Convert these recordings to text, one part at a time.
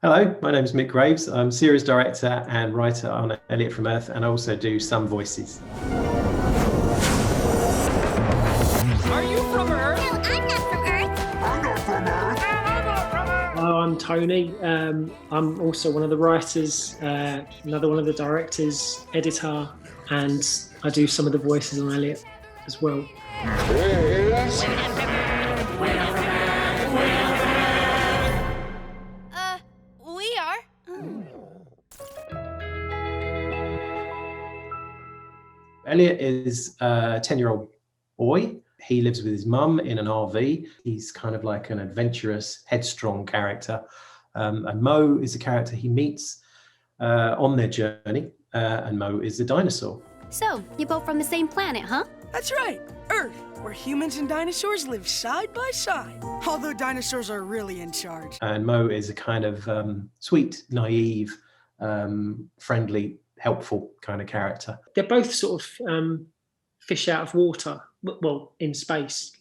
Hello, my name is Mick Graves. I'm series director and writer on Elliott From Earth, and I also do some voices. Are you from Earth? No, I'm not from Earth. I'm not from Earth. I'm not from Earth. Hello, I'm Tony. I'm also one of the writers, another one of the directors, editor, and I do some of the voices on Elliott as well. We are. Elliott is a 10-year-old boy. He lives with his mum in an RV. He's kind of like an adventurous, headstrong character. And Mo is a character he meets on their journey. And Mo is a dinosaur. So, you're both from the same planet, huh? That's right, Earth, where humans and dinosaurs live side by side. Although dinosaurs are really in charge. And Mo is a kind of sweet, naive, friendly, helpful kind of character. They're both sort of fish out of water, well, in space.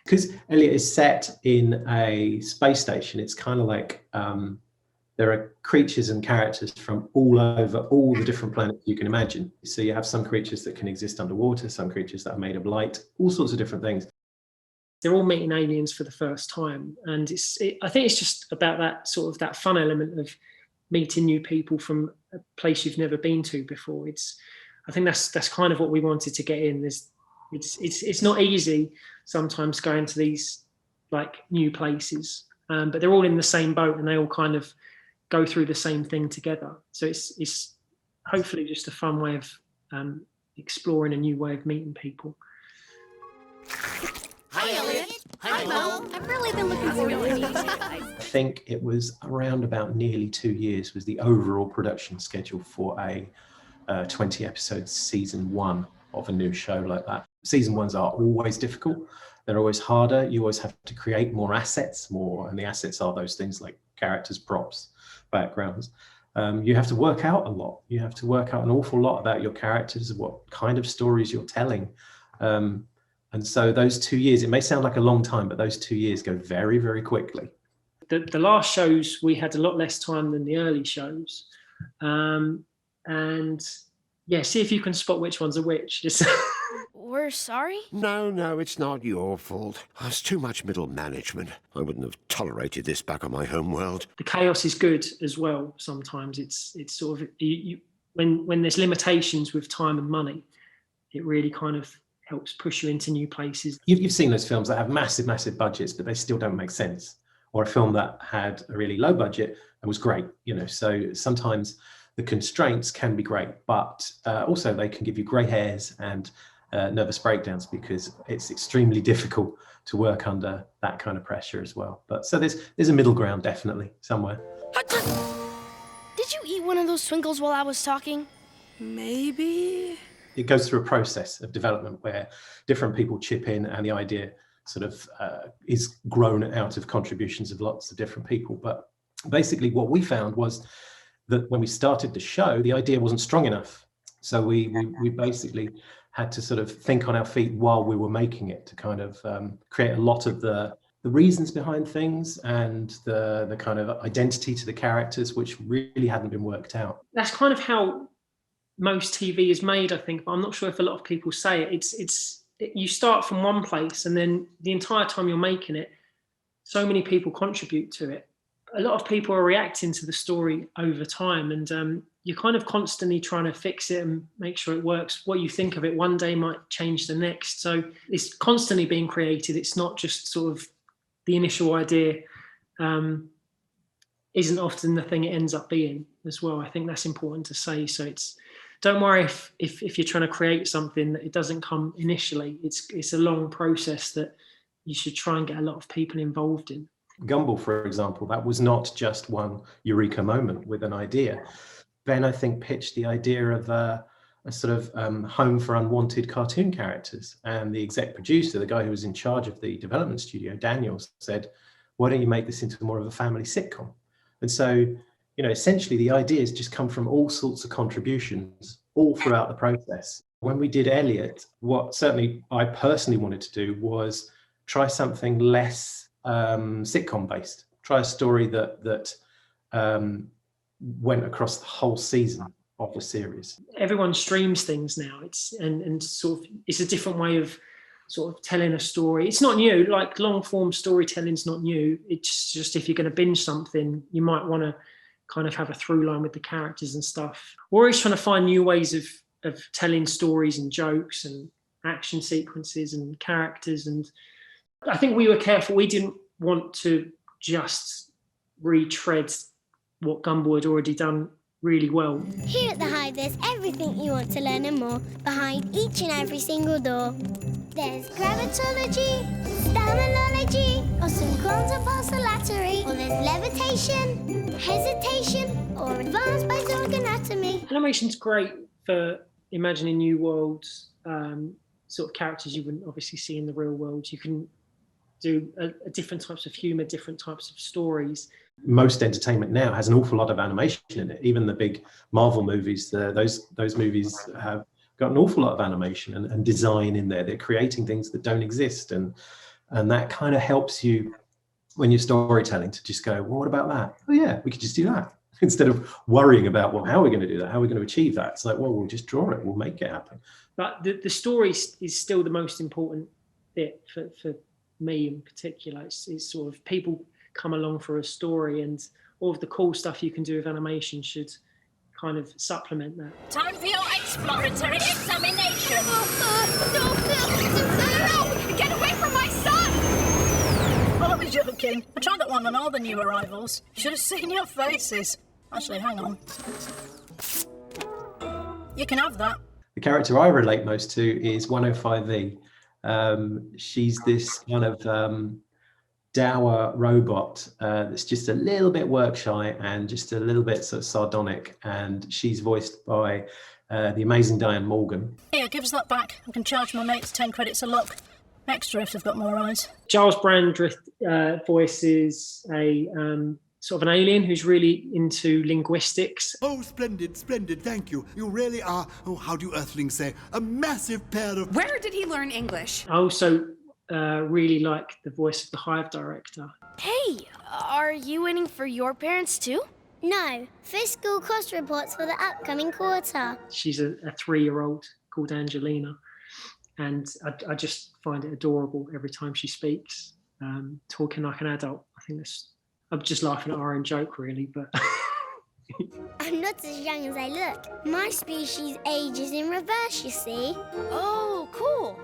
Because Elliott is set in a space station, it's kind of like there are creatures and characters from all over all the different planets you can imagine. So you have some creatures that can exist underwater, some creatures that are made of light, all sorts of different things. They're all meeting aliens for the first time, and I think it's just about that sort of that fun element of meeting new people from a place you've never been to before. I think that's kind of what we wanted to get in. It's not easy sometimes going to these like new places, but they're all in the same boat and they all kind of go through the same thing together. So it's hopefully just a fun way of exploring a new way of meeting people. Hi, Elliott. Hi, Mo. I've really been looking forward to meeting you guys. I think it was around about nearly 2 years was the overall production schedule for a 20 episode season 1 of a new show like that. Season 1s are always difficult. They're always harder. You always have to create more assets, and the assets are those things like characters, props, backgrounds. You have to work out a lot. You have to work out an awful lot about your characters, what kind of stories you're telling. And so those 2 years, it may sound like a long time, but those 2 years go very, very quickly. The last shows, we had a lot less time than the early shows. And yeah, see if you can spot which ones are which. We're sorry? No, it's not your fault. It's too much middle management. I wouldn't have tolerated this back on my home world. The chaos is good as well. Sometimes it's sort of, when there's limitations with time and money, it really kind of helps push you into new places. You've seen those films that have massive, massive budgets, but they still don't make sense. Or a film that had a really low budget and was great, So sometimes the constraints can be great, but also they can give you grey hairs and nervous breakdowns because it's extremely difficult to work under that kind of pressure as well. But so there's a middle ground definitely somewhere. Did you eat one of those Swinkles while I was talking? Maybe. It goes through a process of development where different people chip in and the idea sort of is grown out of contributions of lots of different people. But basically what we found was that when we started the show, the idea wasn't strong enough. So we basically had to sort of think on our feet while we were making it to kind of create a lot of the reasons behind things and the kind of identity to the characters, which really hadn't been worked out. That's kind of how most TV is made, I think, but I'm not sure if a lot of people say it. You start from one place and then the entire time you're making it, so many people contribute to it. A lot of people are reacting to the story over time, and you're kind of constantly trying to fix it and make sure it works. What you think of it one day might change the next. So it's constantly being created. It's not just sort of the initial idea isn't often the thing it ends up being as well. I think that's important to say. So don't worry if you're trying to create something that it doesn't come initially. It's a long process that you should try and get a lot of people involved in. Gumball, for example, that was not just one eureka moment with an idea. Ben, I think, pitched the idea of a sort of home for unwanted cartoon characters. And the exec producer, the guy who was in charge of the development studio, Daniel, said, why don't you make this into more of a family sitcom? And so, essentially the ideas just come from all sorts of contributions all throughout the process. When we did Elliott, what certainly I personally wanted to do was try something less sitcom based. try a story that went across the whole season of the series. Everyone streams things now. And sort of it's a different way of sort of telling a story. It's not new. Like long form storytelling's not new. It's just if you're going to binge something, you might want to kind of have a through line with the characters and stuff. We're always trying to find new ways of telling stories and jokes and action sequences and characters. And I think we were careful. We didn't want to just retread what Gumball had already done really well. Here at the Hive, there's everything you want to learn and more behind each and every single door. There's gravitology, stamilology, or some quantum oscillatory, or there's levitation, hesitation, or advanced basic anatomy. Animation's great for imagining new worlds, sort of characters you wouldn't obviously see in the real world. You can do different types of humour, different types of stories. Most entertainment now has an awful lot of animation in it. Even the big Marvel movies, those movies have got an awful lot of animation and design in there. They're creating things that don't exist, and that kind of helps you when you're storytelling to just go, well, what about that? Oh yeah, we could just do that. Instead of worrying about, well, how are we going to do that? How are we going to achieve that? It's like, well, we'll just draw it. We'll make it happen. But the story is still the most important bit for me in particular. It's sort of people come along for a story, and all of the cool stuff you can do with animation should kind of supplement that. Time for your exploratory examination. No! Get away from my son! Well, I was joking. I tried that one on all the new arrivals. You should have seen your faces. Actually, hang on. You can have that. The character I relate most to is 105E. She's this kind of dour robot that's just a little bit work shy and just a little bit sort of sardonic, and she's voiced by the amazing Diane Morgan. Here, give us that back. I can charge my mates 10 credits a look. Extra if they've got more eyes. Giles Brandreth voices a sort of an alien who's really into linguistics. Oh, splendid, splendid, thank you. You really are, oh, how do Earthlings say, a massive pair of... Where did he learn English? I also really like the voice of the Hive director. Hey, are you waiting for your parents too? No, fiscal cost reports for the upcoming quarter. She's a 3-year-old called Angelina, and I just find it adorable every time she speaks, talking like an adult. I think I'm just laughing at our own joke, really, but... I'm not as young as I look. My species ages in reverse, you see. Oh, cool.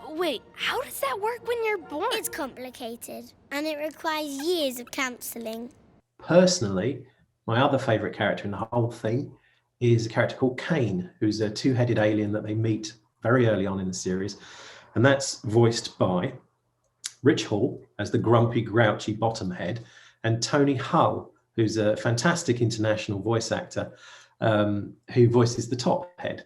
Wait, how does that work when you're born? It's complicated, and it requires years of counselling. Personally, my other favourite character in the whole thing is a character called Kane, who's a 2-headed alien that they meet very early on in the series. And that's voiced by Rich Hall as the grumpy, grouchy bottom head, and Tony Hull, who's a fantastic international voice actor who voices the top head,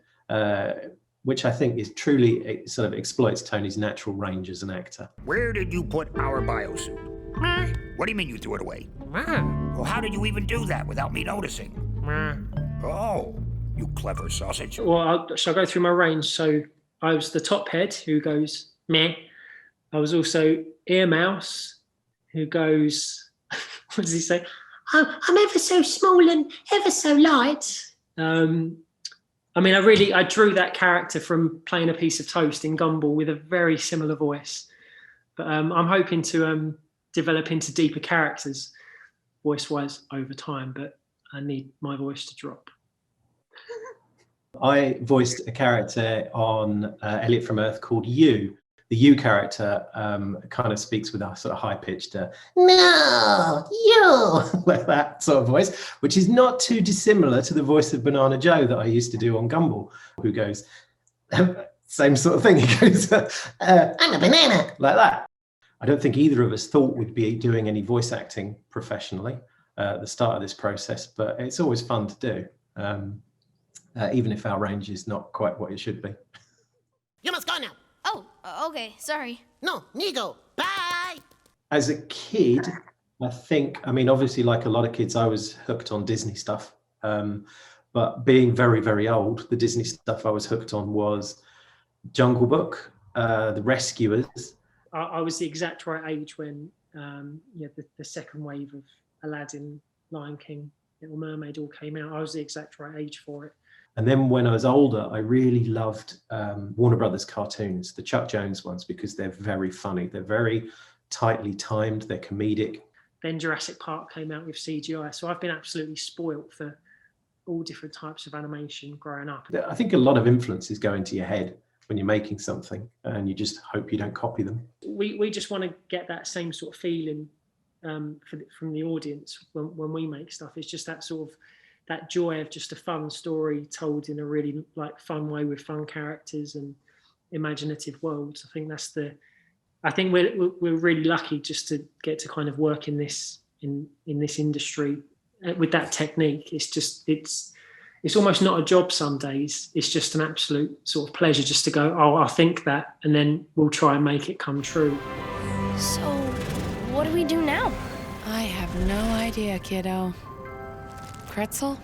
which I think is truly, it sort of exploits Tony's natural range as an actor. Where did you put our biosuit? What do you mean you threw it away? Well, how did you even do that without me noticing? Oh, you clever sausage. Well, shall I go through my range? So I was the top head who goes meh. I was also Ear Mouse who goes, what does he say? I'm ever so small and ever so light. I mean, I drew that character from playing a piece of toast in Gumball with a very similar voice. But I'm hoping to develop into deeper characters voice-wise over time, but I need my voice to drop. I voiced a character on Elliott From Earth called You. The You character kind of speaks with a sort of high-pitched, no, you, like that sort of voice, which is not too dissimilar to the voice of Banana Joe that I used to do on Gumball, who goes, same sort of thing. He goes, I'm a banana, like that. I don't think either of us thought we'd be doing any voice acting professionally at the start of this process, but it's always fun to do, even if our range is not quite what it should be. You must go now. Oh, okay, sorry. No, Nigo, bye! As a kid, I mean, obviously, like a lot of kids, I was hooked on Disney stuff. But being very, very old, the Disney stuff I was hooked on was Jungle Book, The Rescuers. I was the exact right age when the second wave of Aladdin, Lion King, Little Mermaid all came out. I was the exact right age for it. And then when I was older, I really loved Warner Brothers cartoons, the Chuck Jones ones, because they're very funny. They're very tightly timed. They're comedic. Then Jurassic Park came out with CGI. So I've been absolutely spoilt for all different types of animation growing up. I think a lot of influences go into your head when you're making something, and you just hope you don't copy them. We just want to get that same sort of feeling from the audience when we make stuff. It's just that sort of that joy of just a fun story told in a really like fun way with fun characters and imaginative worlds. I think that's I think we're really lucky just to get to kind of work in this industry with that technique. It's almost not a job some days. It's just an absolute sort of pleasure just to go, oh, I'll think that, and then we'll try and make it come true. So, what do we do now? I have no idea, kiddo. Pretzel?